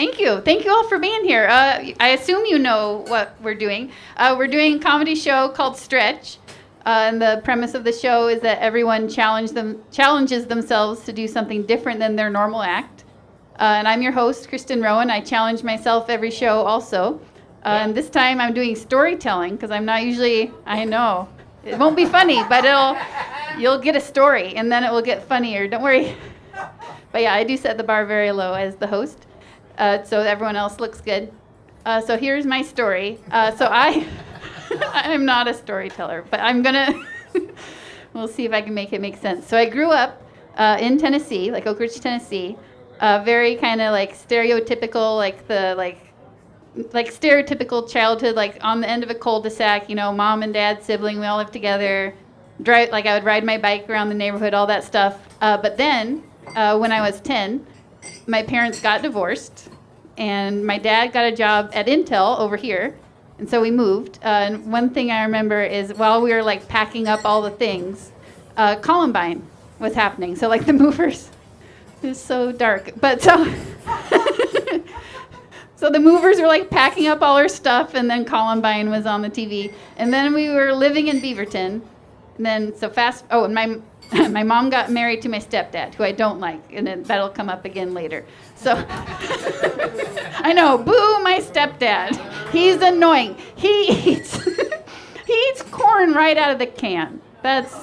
Thank you. Thank you all for being here. I assume you know what we're doing. We're doing a comedy show called Stretch. And the premise of the show is that everyone challenges themselves to do something different than their normal act. And I'm your host, Kristin Rowan. I challenge myself every show also. And this time I'm doing storytelling because I'm not usually, I know, it won't be funny, but you'll get a story and then it will get funnier. Don't worry. But yeah, I do set the bar very low as the host. So everyone else looks good. So here's my story. I'm not a storyteller, but I'm gonna, we'll see if I can make it make sense. So I grew up in Tennessee, like Oak Ridge, Tennessee, very kind of like stereotypical, like stereotypical childhood, like on the end of a cul-de-sac, mom and dad, sibling, we all live together, I would ride my bike around the neighborhood, all that stuff. But then when I was 10, my parents got divorced, and my dad got a job at Intel over here, and so we moved. And one thing I remember is while we were like packing up all the things, Columbine was happening. So like the movers, it was so dark, but so so the movers were like packing up all our stuff, and then Columbine was on the TV, and then we were living in Beaverton, and then and my mom got married to my stepdad, who I don't like, and then that'll come up again later. So I know, boo my stepdad. He's annoying. He eats corn right out of the can. That's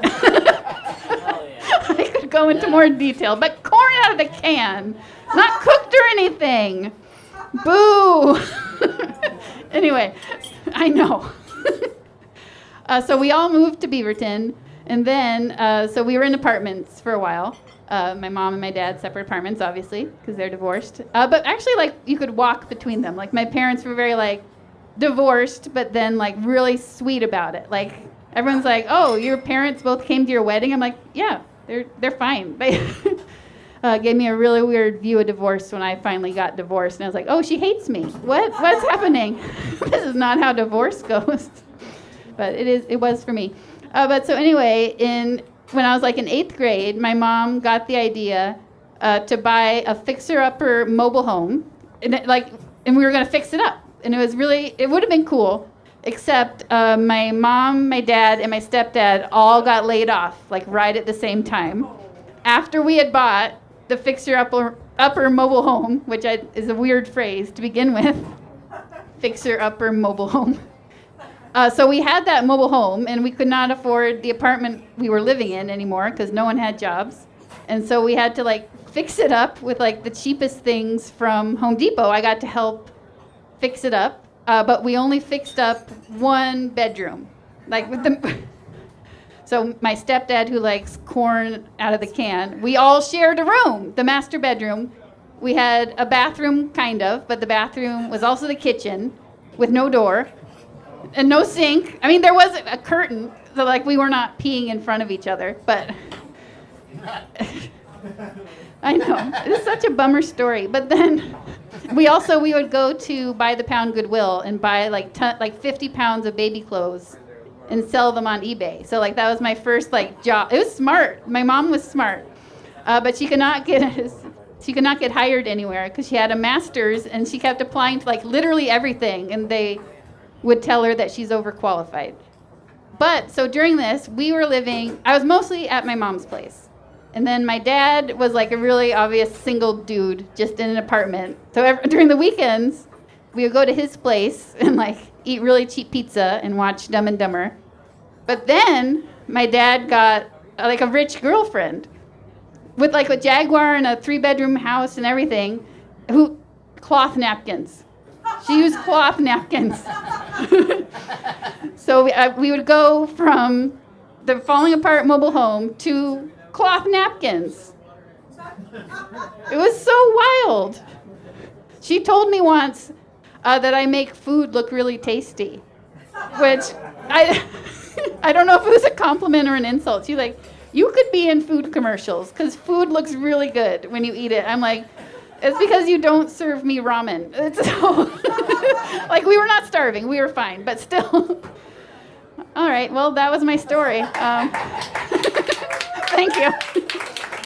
I could go into more detail, but corn out of the can, not cooked or anything. Boo. Anyway, I know. So we all moved to Beaverton. And then, so we were in apartments for a while. My mom and my dad, separate apartments, obviously, because they're divorced. But actually, like, you could walk between them. Like, my parents were very, like, divorced, but then, like, really sweet about it. Like, everyone's like, oh, your parents both came to your wedding? I'm like, yeah, they're fine. They gave me a really weird view of divorce when I finally got divorced. And I was like, oh, she hates me. What's happening? This is not how divorce goes. But it was for me. But so anyway, when I was like in 8th grade, my mom got the idea to buy a fixer-upper mobile home, and we were going to fix it up. And it would have been cool, except my mom, my dad, and my stepdad all got laid off, like right at the same time. After we had bought the fixer-upper mobile home, which is a weird phrase to begin with, fixer-upper mobile home. So we had that mobile home, and we could not afford the apartment we were living in anymore because no one had jobs. And so we had to like fix it up with like the cheapest things from Home Depot. I got to help fix it up, but we only fixed up one bedroom. So my stepdad, who likes corn out of the can, we all shared a room, the master bedroom. We had a bathroom, kind of, but the bathroom was also the kitchen with no door. And no sink. I mean, there was a curtain, so like we were not peeing in front of each other, but I know. It's such a bummer story. But then we would go to Buy the Pound Goodwill and buy like 50 pounds of baby clothes and sell them on eBay. So like that was my first like job. It was smart. My mom was smart. But she could not get hired anywhere because she had a master's and she kept applying to like literally everything, and they would tell her that she's overqualified. But so during this, I was mostly at my mom's place. And then my dad was like a really obvious single dude just in an apartment. So during the weekends, we would go to his place and like eat really cheap pizza and watch Dumb and Dumber. But then my dad got like a rich girlfriend with like a Jaguar and a 3-bedroom house and everything, cloth napkins. She used cloth napkins. So we would go from the falling apart mobile home to cloth napkins. It was so wild. She told me once that I make food look really tasty, which I don't know if it was a compliment or an insult. She's like, you could be in food commercials because food looks really good when you eat it. I'm like, it's because you don't serve me ramen. Like, we were not starving. We were fine, but still. All right, well, that was my story. Thank you.